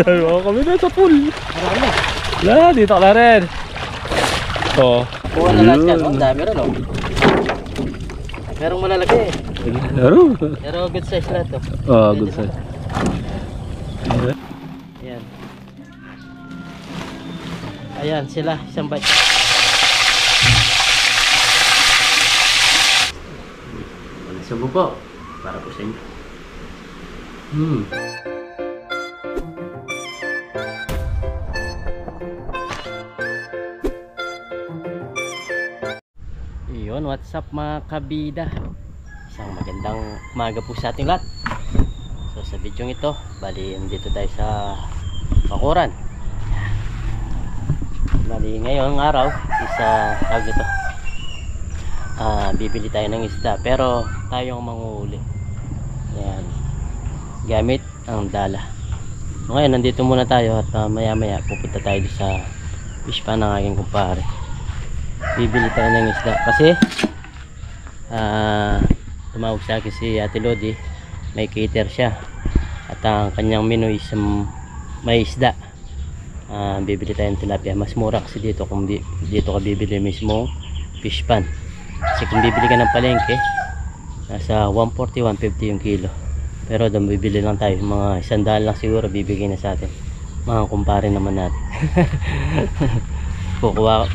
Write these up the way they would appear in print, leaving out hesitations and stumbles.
Dalawa kami na sa pool. Marami. Wala, dito ka na rin. Oo. Kuha na lahat yan. Ang dami rin, oh. Merong malalaki eh. Pero good size lahat to. Oo, good size. Ayan. Ayan sila, isang bite. Subo po. Para po sa inyo. Yun, what's up mga kabida? Isang magandang umaga po sa ating lahat. So sa video ito, bali dito tayo sa Bakuran. Bali ngayong araw, tawag nito. Bibili tayo ng isda, pero tayong manguhuli. Yan. Gamit ang dala. So ngayon, nandito muna tayo at maya maya pupunta tayo sa fish pan ng aking kumpare. Bibili tayo ng isda kasi tumawag sa akin si Ate Lodi, may cater siya at ang kanyang menu is may isda. Bibili tayo ng tilapia, mas mura kasi dito kung dito ka bibili mismo fish pan. Kasi kung bibili ka ng palengke, nasa 140, 150 yung kilo. Pero doon bibili lang tayo, mga 100 lang siguro bibigay na sa atin. Mga kumpare naman natin.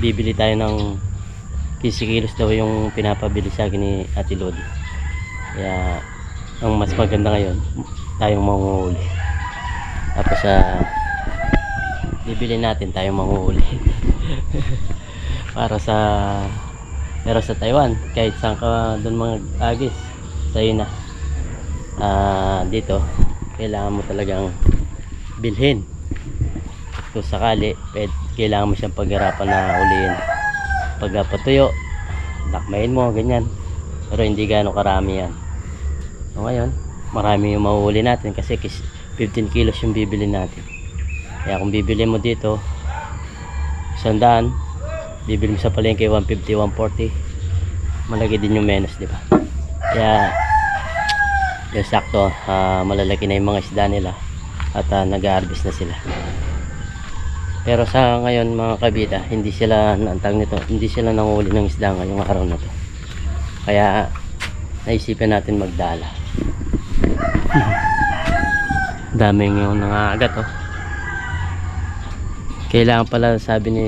Bibili tayo ng 15 kilos daw yung pinapabili sa akin ni Ate Lodi. Kaya ang mas maganda ngayon, tayong manguhuli. Tapos bibili natin tayong manguhuli. Para pero sa Taiwan, kahit saan ka doon mga agis, sa'yo na. Dito, kailangan mo talagang bilhin. Kung sakali, kailangan mo siyang paghirapan na ulihin. Pag patuyo, dakmayin mo, ganyan. Pero hindi gaano karami yan. So ngayon, marami yung mahuhuli natin kasi 15 kilos yung bibili natin. Kaya kung bibili mo dito 100, bibili mo sa palengke 150, 140, malaki din yung menos, di ba? Kaya yung sakto, malalaki na yung mga isda nila at nag-harvest na sila. Pero sa ngayon mga kabida, hindi sila hindi sila nanguhuli ng isda ngayong araw na to. Kaya naisipan natin magdala. Daming yung nangagat, oh. Kailangan pala, sabi ni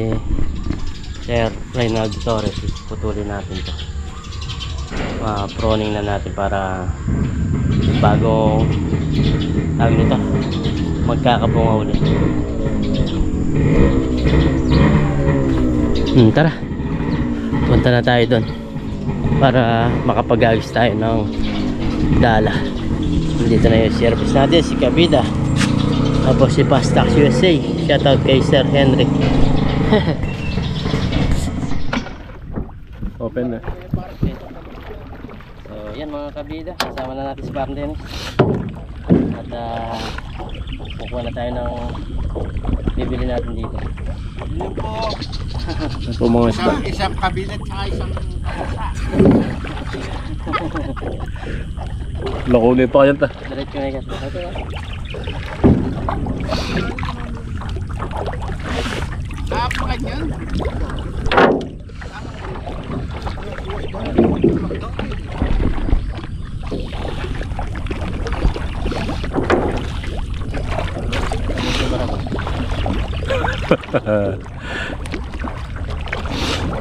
Sir Reynaldo Torres, putulin natin to. Proning na natin para bago tawag nito magkakabunga ulit. Tara, punta na tayo doon para makapag-agis tayo ng dala. Dito na yung service natin, si Kabida. Tapos si Pastax USA, shoutout kay Sir Henry. Open na. So yan mga kabida, kasama na natin si Parang Dennis. At kukuha na tayo ng bibili natin dito. Yun po. Ito mga isda. Isang kabinet at isang kasa. Nakulay pa kayo ta. Diretso na ikat. Ito na. Napakad yan.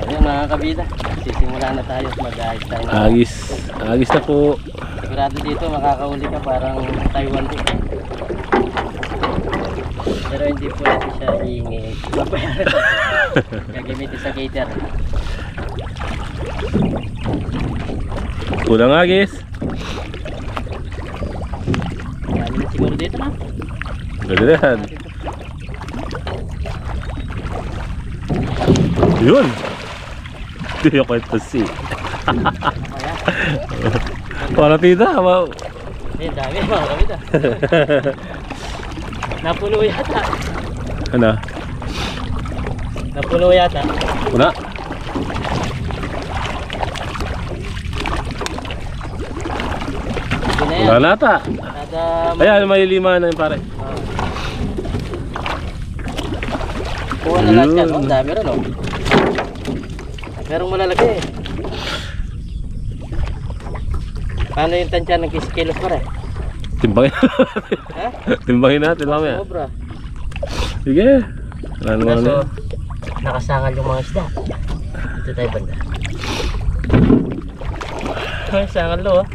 Ayan mga kabida, sisimula na tayo at mag-aayos tayo. Agis na po. Sigurado dito makakauli ka parang Taiwan din. Pero hindi po natin siya hihingi. Gagamitin sa cater. Kulang agis. Dali na siguro dito na. Galihan. Yun. Hindi ako ito si. Para tita. Wow. Eh, dami mga kabida. Napuno yata. Ano? Napuno yata. Una. Hindi na yan. Wala nata. Kada Ayan, may 5 na yun pare. Kuha na lahat yan. Yun. Oh, dami rin oh. Merong malalaki eh. Paano yung tansya ng kilos pa rin? Timbangin. Ha? Timbangin natin mamaya. Sobra. Sige. Ano naman Kaso, na. nakasangal yung mga isda. Dito tayo banda. Ay, sangal lo oh.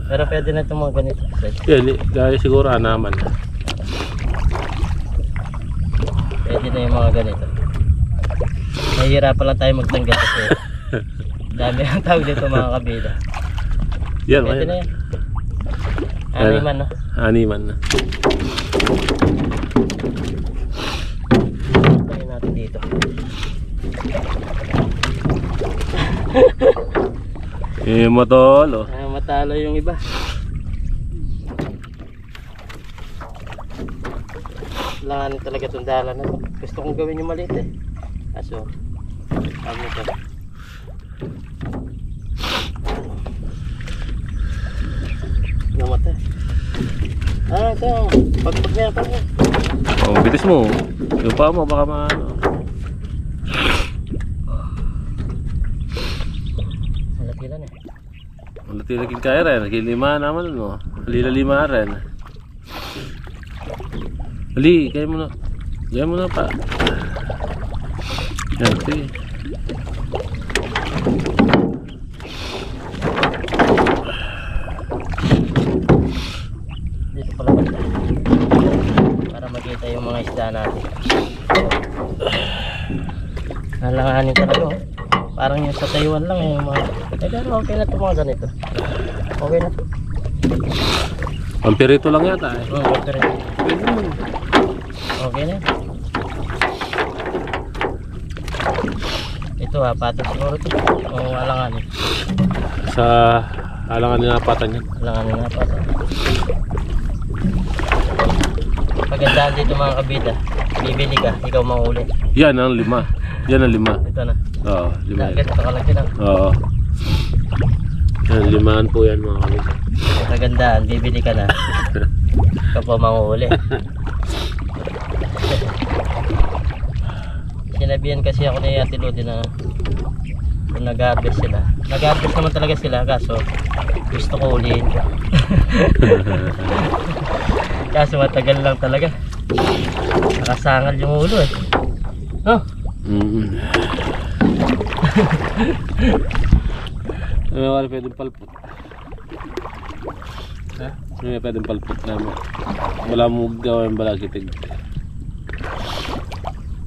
Pero pwede na itong mga ganito. Yan, gaya siguro naman. Pwede na yung mga ganito. Mahihirapan lang tayo magtanggal kasi dami ang tawag dito mga kabida. Yan, Pwede na yan. yan. Animan no? Animan na. Tayo natin dito. Matol, oh. Ay, matalo yung iba. Langanin talaga itong dalan na to. Gusto kong gawin yung maliit eh. Kaso, ano ito? Namatay. Ito. Pag niya pa niya. Oh, bitis mo. Yung pa mo, baka maano. Malatilan eh. Malati lagi kaya rin. Lima naman, no? Lima rin. Ali, kaya mo na. Kaya mo na pa. Yan, sige. Dito pala banda. Para makita yung mga isda natin. Nalanganin talaga oh. Parang yung sa Taiwan lang yung mga. Pero okay na ito mga ganito. Okay na ito. Pampirito lang yata eh. Okay na. Okay na. Ito ha, patag siguro ito. O alanganin. Sa alangan na napatan yan. Alanganin na patag. Pagandaan dito mga kabida. Bibili ka, ikaw mahuli. Yan ang lima. Yan ang lima. Ito na. Oo, lima. Ganito kalaki lang. Oo. Yan, limaan po yan mga kapatid. Pagandaan, bibili ka na. Ikaw pa manguhuli. Sinabihan kasi ako ni Ate Lodi na kung nag-harvest sila. Nag-harvest naman talaga sila kaso gusto ko huliin ko. Kaso matagal lang talaga. Nakasangal yung ulo eh. Oh. Ano wala pwedeng palpot? Ha? Ano pwedeng palpot naman? Wala mo gawin balakitig.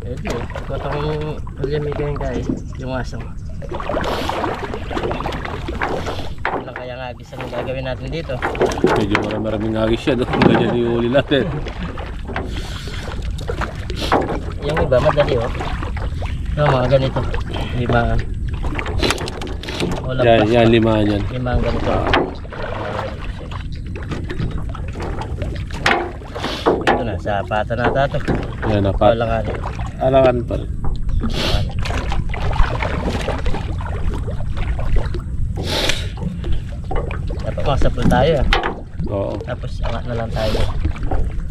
Pwede eh. Kota kong ulamig yung kaya yung asang. Wala kaya nga agis ang gagawin natin dito. Medyo maraming agis siya doon. Ganyan yung huli natin. Yung iba madali oh. Yung mga ganito. Limaan. Yan, yan, limaan yan. Limaan ganito. Ito na, sa pata na tato. Yan, napat. Alanganin. Alangan pa rin. Dapat makasapul tayo ah. Oo. Tapos angat na lang tayo.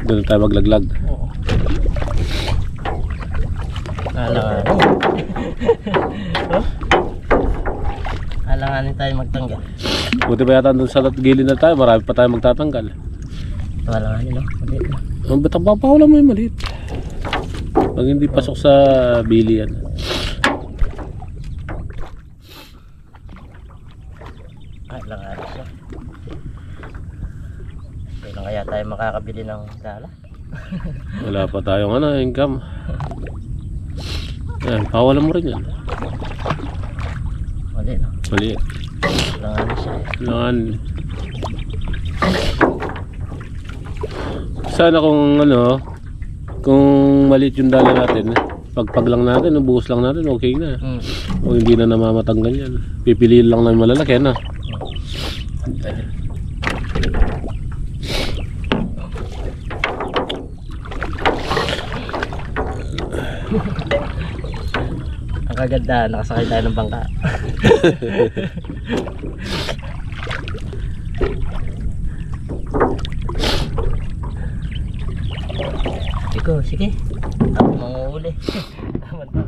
Doon tayo maglaglag. Oo. Alanganin. Oh? Alanganin tayo magtanggal. Buti ba yata doon sa gilid na tayo, marami pa tayo magtatanggal. Alanganin no? Maliit na. Ang ba't ang papawala mo yung maliit? Pag hindi pasok sa bili yan. Alanganin siya. Kailan kaya tayo makakabili ng dala? Wala pa tayong income. Yan, pawalan mo rin yan. Mali no? Maliit. Alanganin siya. Kailangan. Sana kung kung maliit yung dala natin, pagpag lang natin, buhos lang natin, okay na. O hindi na namamatanggal yan. Pipiliin lang na yung malalaki na. Ang kaganda, nakasakay tayo ng bangka. Dito ko, sige. Ako manguhuli. Tama to.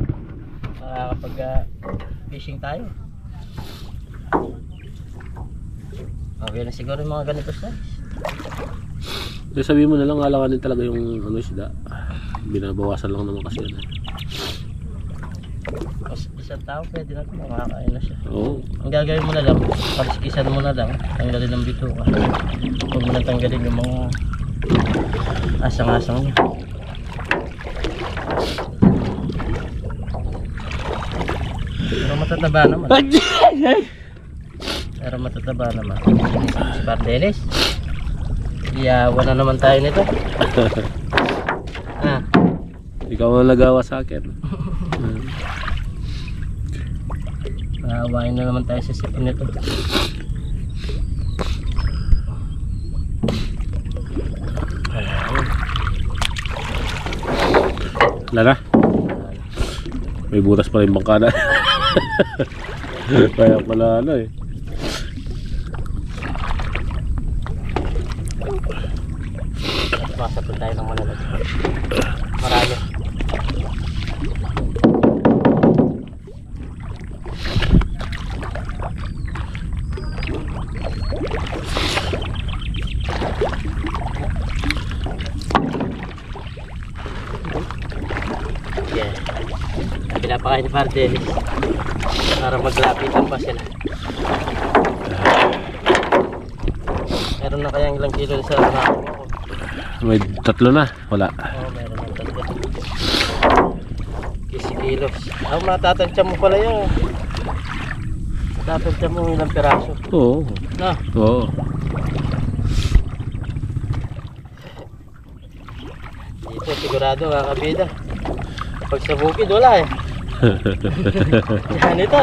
Makakapag-fishing tayo. Okay na siguro yung mga ganito size. So, sabihin mo na lang, alanganin talaga yung ano, isda. Binabawasan lang naman kasi yan. Isang tao pwede na ito, makakain na siya. Oo. Ang gagawin mo na lang, paliskisan mo na lang, tanggalin ng bituka. Huwag mo na tanggalin yung mga asang-asang niya. Pero matataba naman. Pero matataba naman. Si Pardelis. Iyawan na naman tayo nito. Ah. Ikaw ang nagawa sa akin. Awain na naman tayo sa sipin nito. Wala na. May butas pa rin bangkada. Kaya pala ano eh. Masapin tayo ng malalag. Marami. Yeah. Pinapakain ni Pardelis para maglapitan pa sila. Meron na kayang ilang kilo sa nakakuha ko? May 3 na. Wala. Oo, meron ng 3 kilos. Matatansya mo pala yun. Matatansya mo ilang piraso. Oo. No? Oo. Dito sigurado kakabida. Pag sa bukid wala eh. Yan ito.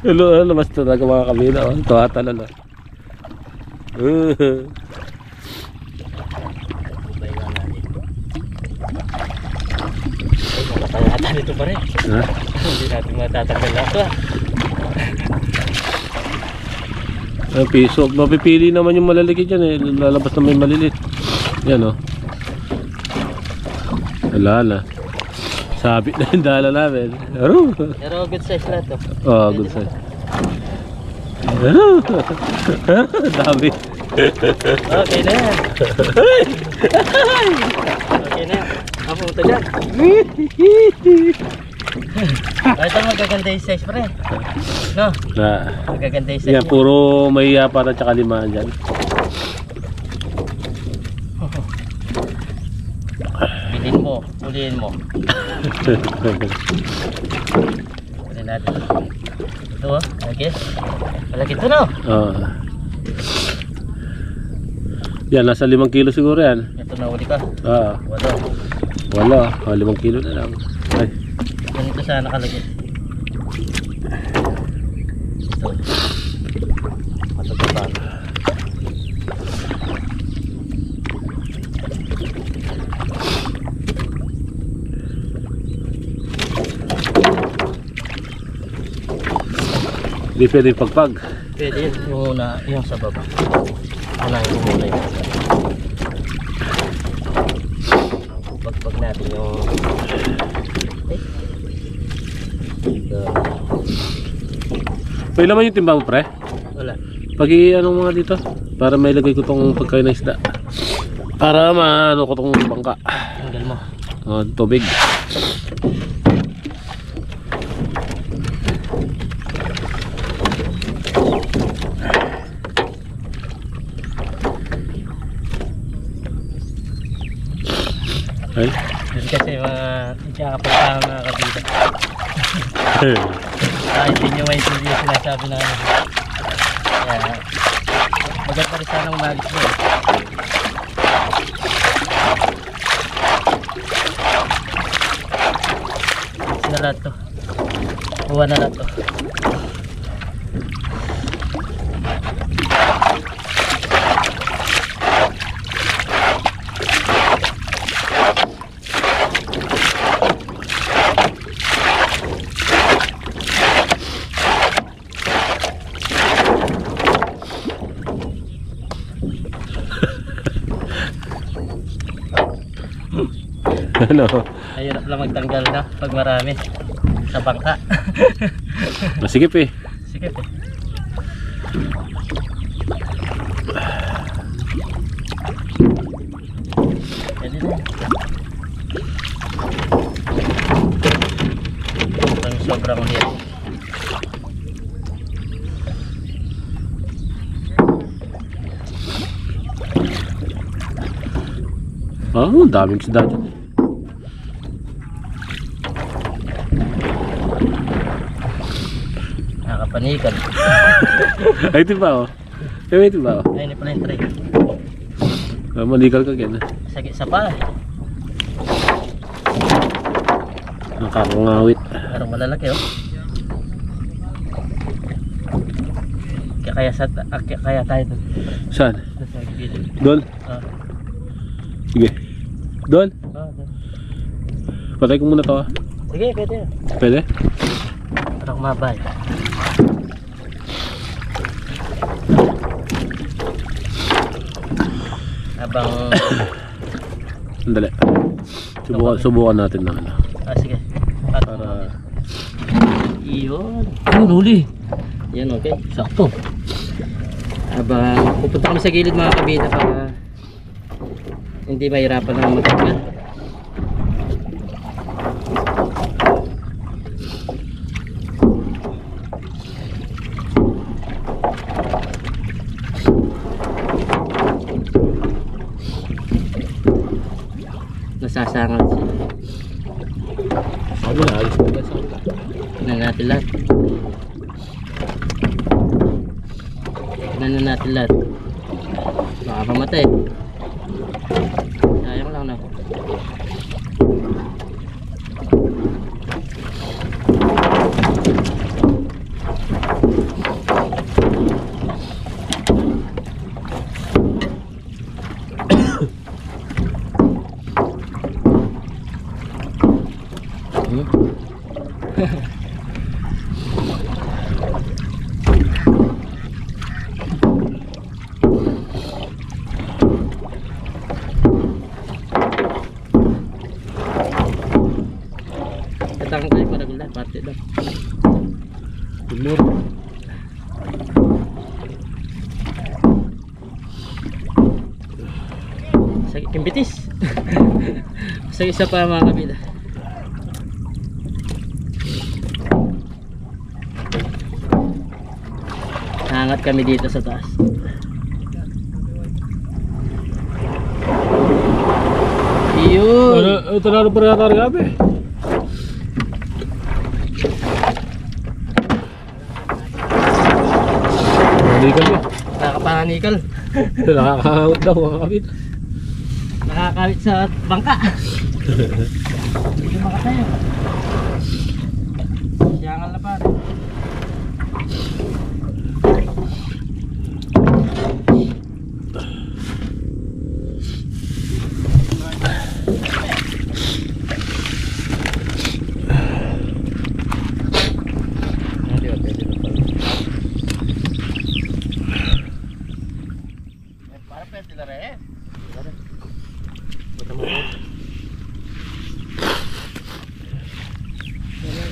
Ano mas talaga mga kamila. Tuwa talaga. Ubay lang natin. Ay, makapalata nito pa rin. Ha? Hindi natin matatanggal na ito ah. Ang piso. Mapipili naman yung malalaki dyan eh. Lalabas na may malilit. Yan o. Wala na. Sabit na yung dala namin. Pero good size na ito. Oh, good size. Dami. Okay na yan. Okay na yan. Mapunta dyan. Ito magaganda yung size pre. No? Na. Magaganda yung size Yan, puro may para at saka limaan dyan. Bilhin mo, ulihin mo. Ulihin natin. Ito oh, okay. Malaki ito no? Oo. Yan, nasa 5 kilo siguro yan. Ito na uli ka. Oo. Wala. Wala. 5 kilo na lang. Ay. Ganito sana nakalagay. Ito. Matagaba. Hindi pwede pagpag. Pwede yun. Yung una, yung sa baba. Unahin ko muna yun. Pagpag natin yung... May laman yung timba mo pre? Wala. Pag-i-ano mga dito para may lagay ko tong pagkain ng isda. Para maano ko tong bangka. Tanggal mo. Tubig. Ay. Yun kasi mga kapagpahan mga kabida. Kahit hindi nyo maintindihan yung sinasabi na ano. Kaya maganda rin sana umalis mo eh. Alis na lahat to. Kuha na lahat to. Ano? Mahirap lang magtanggal na pag marami sa bangka. Masikip eh. Sige po. Pwede na. Ang sobrang liit. Oh, daming isda dyan. Nakapanikan. Ay, ito ba oh? Ay, ito ba oh? Ay, hindi pala yung tray. Manikal ka ganyan. Sagi sa pa. Nakakangawit. Pero malalaki oh. Kaya tayo doon. Saan? Doon sa gilid. Doon? Ah. Sige. Doon? Doon. Patay ko muna to ah. Sige, pwede. Pwede? Para kumabay. Habang... Sandali. Subukan natin na ano. sige. Para... Iyon. Ayun, huli. Yan, okay. Sakto. Habang pupunta kami sa gilid mga kabida para hindi mahirapan na magtanggal. Nasasangal siya. Sabi na, alis ko ba sa kanila? Tignan natin lahat. Tignan na natin lahat. Baka pamatay. Sayang lang na. Katang tayo para gula, parte daw. Timur. Sakit yung bitis. Sa isa pa mga kabila. Hangat kami dito sa taas. Yun! Ito na pa rin natin gabi. Manikal eh. Nakakapanikal. Nakakahawit daw mga kapit. Nakakawit sa bangka. Hindi makatayo. Siyangan na pa.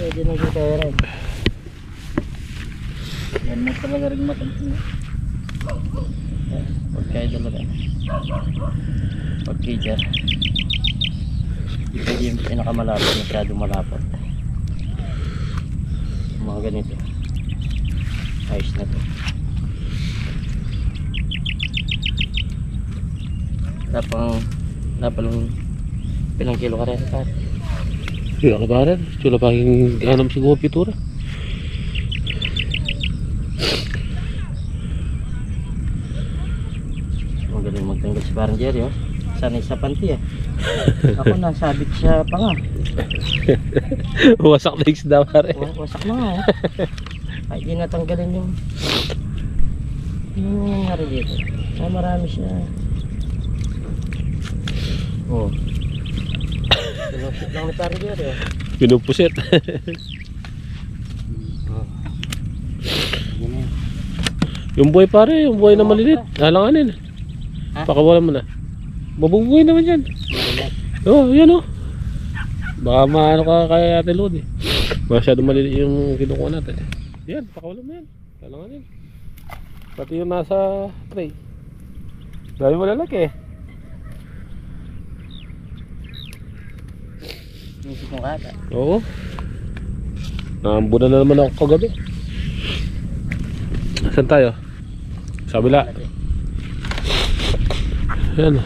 Pwede na kita rin. Yan na talaga rin matangin. Huwag kayo talaga. Huwag kayo. Pwede yung pinakamalapot, masyadong malapot. Mga ganito. Ayos na to. Lapang pilang kilo ka rin sa taas. Iya lebaran, cula paging anam siguro pitura. Magaling magtanggal si parang Jerry, oh. Sanay sa panty, eh. Ako nasabit siya pa nga. Wasak na isda pare. Wasak na nga, oh. Ay, di natanggalin yung nangyari dito. Ay, marami siya. Oh. Pinusit lang ni parang Jerry, oh. Pinupusit. Yung buhay pare, yung buhay na malilit. Alanganin. Ha? Pakawalan mo na. Mabubuhay naman yan. Oh, yan oh. Baka maano ka kay Ate Lodi. Masyado maliliit yung kinukuha natin. Yan, pakawalan mo yan. Kailangan yan. Pati yung nasa tray. Dahil malalaki eh. Isip mo kata. Oo. Naambunan na naman ako kagabi. Saan tayo? Sa kabila. Yan.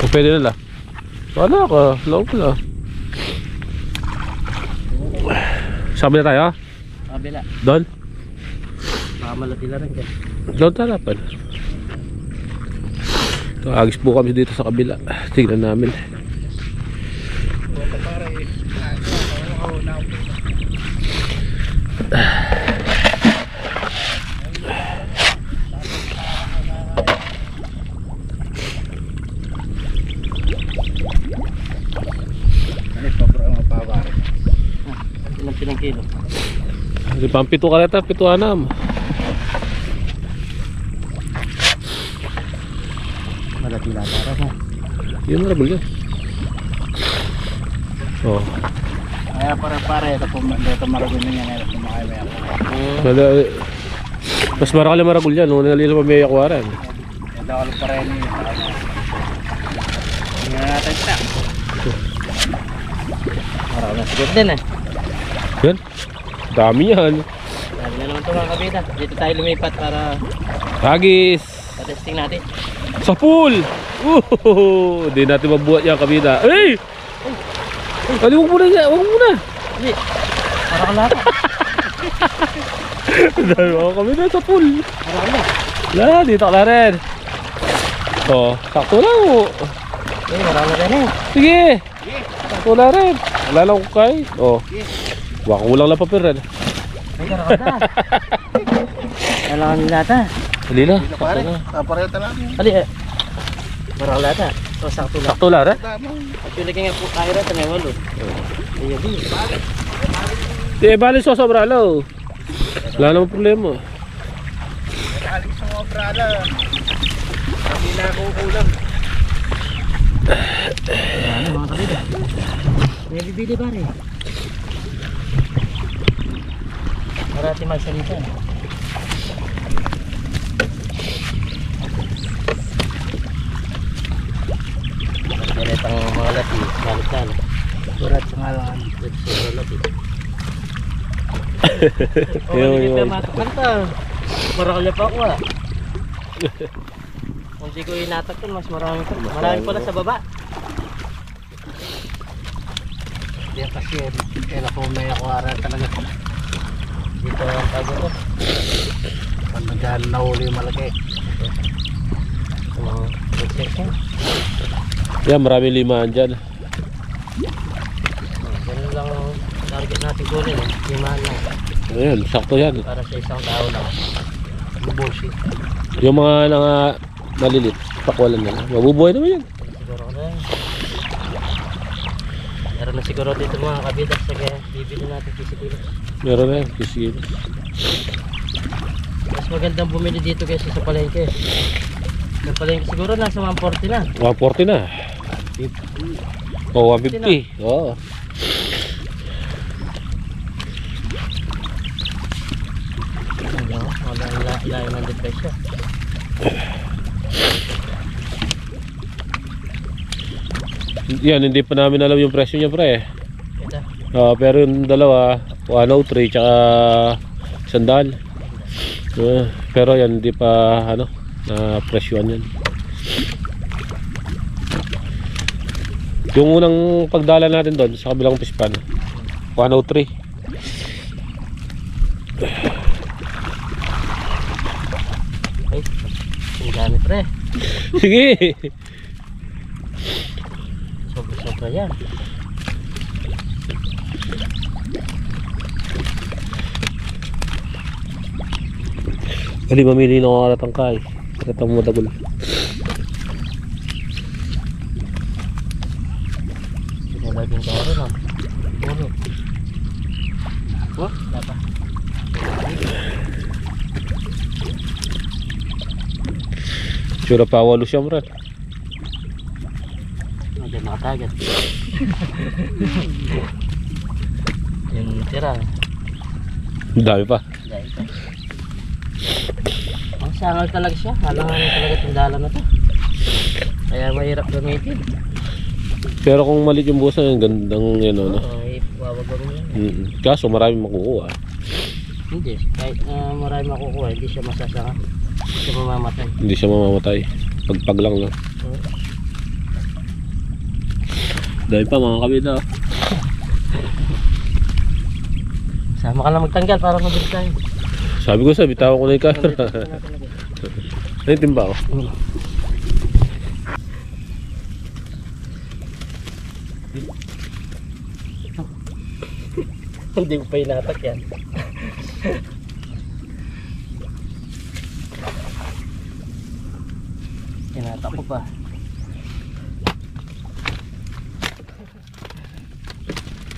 Kung pwede nila. Wala ka. Loob na. Sabi na tayo? Kabila. Doon? Baka malatila rin dyan. Doon tarapan. Ito, agis po kami dito sa kabila. Tignan namin. Ilang kilo. Di pang 7 kaleta, 7-6. Malatila para mo. Yun na rabol yan. Oh. Kaya pare-pare, ito maragol na yan, ito kumakain mo yan. Mas marakali maragol yan, no? Nalila pa may akwaran. Ito ka lang pare niyo. Hindi na natin siya. Marami na siguro din eh. Yan. Dami yan. Dami na naman ito mga kabida. Dito tayo lumipat para Agis. patesting natin. Sa pool. Hindi natin mabuhat yan kabida. Hey! Ali, huwag muna yan. Huwag muna. Hindi. Para ka lahat. Dahil ako kabida sa pool. Para ka lahat. Wala, dito ka na rin. Oh, sakto lang. Eh, marami na rin eh. Sige. Sakto na rin. Wala lang ko kay. Oh. Baka kulang lang papel rin. Ay, karakata. Kailangan nila ata. Dali na. Dito pare, pareho talaga. Ali eh. Para ka lahat. So, sakto lang. Sakto lang rin. Actually, kaya nga po kaya rin. Tanay walo. Iya, di. Di, bali so sobra lo. Wala namang problema. Nakalig sa mga brala. Hindi na ako kulang. Ano mga kabida? May bibili ba rin? Marati magsalita. Ganitang mga lati, balikan. Surat sa ngalan. Sobrang lati. Yun, Hindi yun. ka matakanta. Marami pa ako ah. Kung di ko inatak yun, mas marami pa. Marami pala sa baba. Yan kasi, kaya ako may akwara talaga. Dito ang tago ko. Pag naghan nahuli yung malaki. Ano, protection. Yan, maraming limaan dyan. Ganun lang ang target natin kunin eh. Limahan lang. Ayan, sakto yan. Para sa isang tao lang. Bullshit. Yung mga malilit, pakwalan na lang. Mabubuhay naman yan. Siguro ko na yan. Meron na siguro dito mga kabidas. Sige, bibili natin kisikilos. Meron na yan. Sige. Mas magandang bumili dito kaysa sa palengke. Sa palengke siguro nasa 140 na. 140 na. O, 150. Oo. Ano, walang layo ng depresyo. Yan, hindi pa namin alam yung presyo niya, pre. Ito. Pero yung dalawa, 103 tsaka 100. Pero yan, hindi pa na presyoan yan. Yung unang pagdala natin doon sa kabilang pispan, 103. Ay, ang dami pre. Sige. Sobra-sobra yan. Hindi mamili ng mga ratangkay. Ratang mo dagol. Sinalagin ka rin ah. Puno. Oh, dapat. Sura pa walo siya, bro. Hindi nakatagat. Yung tira. Dami pa. Dahil pa. Ang sangal talaga siya. Halangan talaga tindala na to. Kaya mahirap gamitin. Pero kung maliit yung buhos na yung gandang yan, ano. Oo, ay wawagawin mo yan. Kaso marami makukuha. Hindi. Kahit marami makukuha, hindi siya masasanga. Hindi siya mamamatay. Hindi siya mamamatay. Pagpag lang lang. Oo. Dahil pa mga kabida. Sama ka lang magtanggal para mabilis tayo. Sabi ko sa bitawan ko na yung camera. Ay, timba ako. Hindi ko pa inatak yan. Inatak ko pa.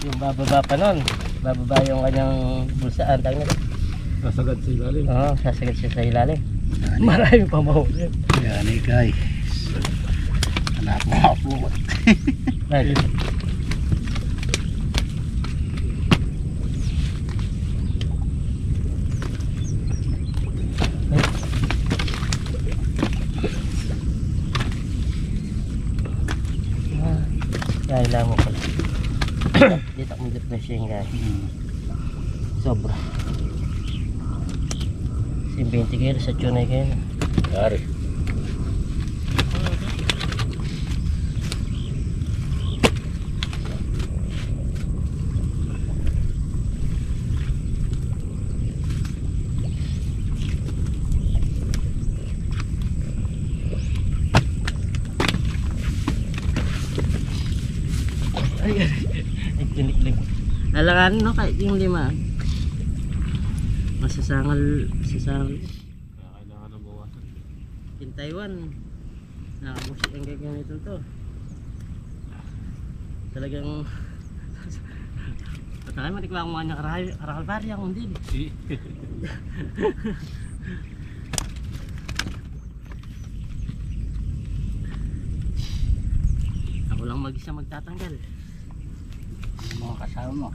Yung bababa pa nun. Bababa yung kanyang bulsaan. Sasagad sa ilalim. Oo, sasagad siya sa ilalim. Marami pa mahuli. Yan eh guys. Anak mo po. Right. Kailangan mo pala. Dito akong depression guys. Sobra. 20 kilo sa tunay kayo. Dari. Ay, tiniklik. Alangan no, kahit yung 5. Masasangal. Kailangan ng bawasan. In Taiwan, nakamusik ang gaganito to. Talagang patay mo, di ko lang mga karakal-bari akong din. Ako lang mag-isa magtatanggal. Mga kasama mo.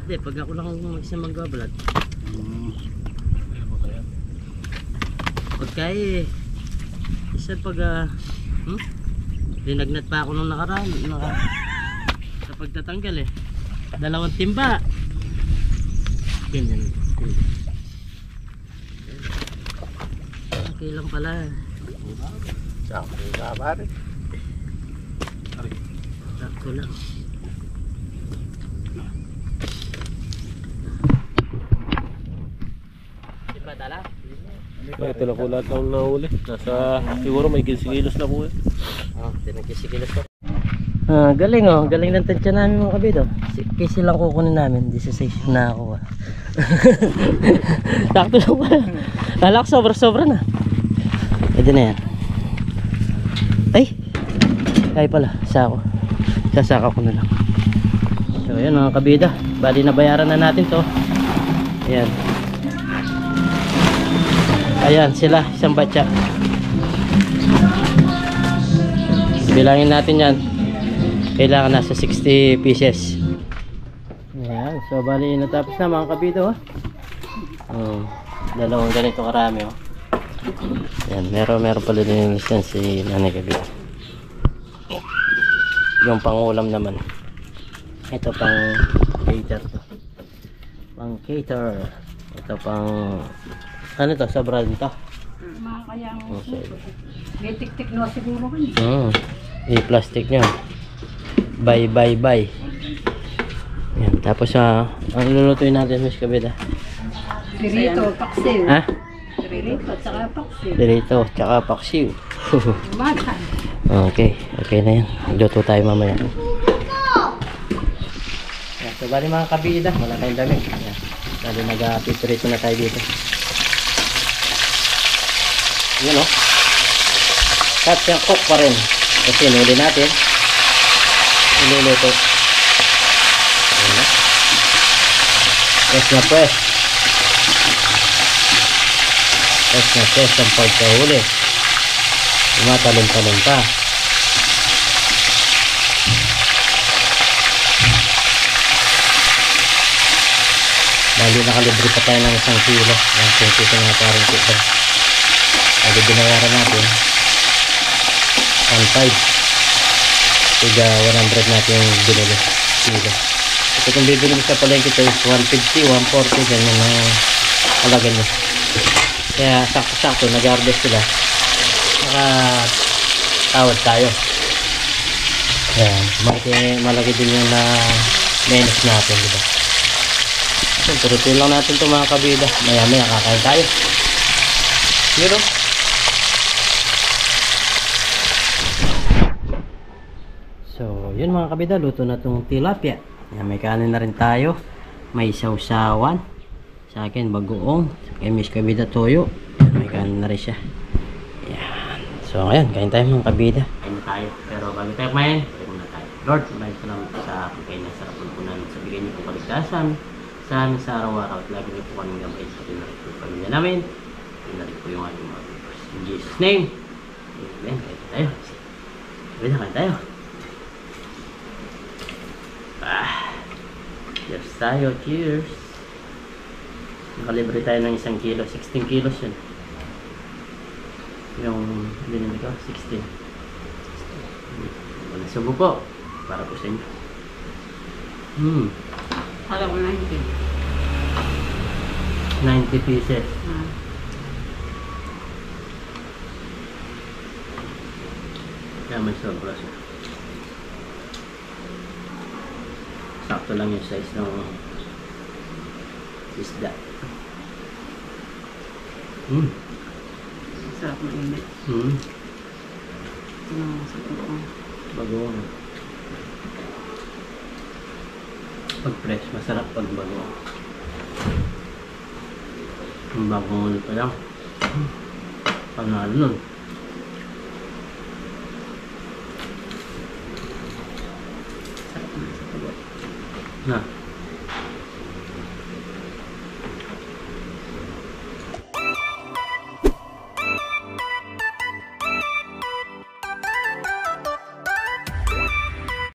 Hindi, pag ako lang mag-isa magbablad. Pagka isa pag linagnat pa ako nung nakaraan sa pagtatanggal 2 timba. Ganyan. Okay lang pala. Sakto ka pare. Sakto lang. Di ba dala? Ito na po lahat ng nahuli. Nasa siguro may 15 kilos na po. Tinagkisikilos ko. Galing oh, galing ng tansya namin mga kabid oh. Kasi lang kukunin namin, 16 na ako. Sakto lang pala. Kala ko sobra na. Pwede na yan. Ay! Kaya pala, sako. Sasaka ko na lang. So ayan mga kabida, bali nabayaran na natin to. Ayan. Ayan sila, isang batya. Bilangin natin yan. Kailangan nasa 60 pieces. Ayan, so bali natapos na mga kabida dalawang ganito karami oh. Ayan, meron pala din yung listan si Nanay Kabida. Yung pangulam naman. Ito pang cater to. Pang cater. Ito pang ano to, sobra din to. Mga kayang may tik-tik na siguro kayo. I-plastic nyo. Bye. Yan, tapos ang lulutuin natin Miss Kabida. Pirito, paksiw. Ha? Pirito, tsaka paksiw. Dirito, tsaka paksiw. Makan. Okay na yan. Luto tayo mamaya. Yan, so bali mga kabida, wala tayong damit. Yan, bali nag-piprito na tayo dito. Yan o. Cut yung cook pa rin. Kasi nuli natin. Iluluto. Ayan na. Press na press. Press na press ang pagkahuli. Tumatalon-talon pa. Bali nakalibre pa tayo ng 1 kilo. Yan kung ito nga parang ito. Agad binayaran natin 1.5. Tiga 100 natin yung binili kilo. Ito kung bibili mo sa palengke ito is 150, 140 ganyan ang halaga niya. Kaya sakto-sakto nag-harvest sila. Nakatawad tayo. Ayan, malaki din yung na menos natin, diba? So, turutin lang natin ito mga kabida. Maya-maya kakain tayo. Yun o. So, yun mga kabida, luto na itong tilapia. Ayan, may kanin na rin tayo. May sausawan. Sa akin, bagoong. Sa kay Miss Kabida, toyo. Ayan, may kanin na rin siya. Ayan. So, ngayon, kain tayo mga kabida. Kain tayo. Pero bago tayo kumain, Lord, maraming salamat sa pagkain na sarap po namin sa bigay niyo po kaligtasan sa amin sa araw-araw at lagi niyo po kaming gabay sa pinarik po pamilya namin. Pinarik po yung ating mga viewers. In Jesus' name, amen. Kain tayo. Sabi na, kain tayo. Cheers tayo. Cheers. Nakalibre tayo ng 1 kilo. 16 kilos yun. Yung binili ko, 16. Nasubo po. Para po sa inyo. Alam ko 90. 90 pieces. Kaya may sobra siya. Sakto lang yung size ng isda. Sarap na init. Bagoong. Pag fresh, masarap pag bagoong. Ang bagoong pa lang. Panalo nun. Sarap na sa tagot. Na.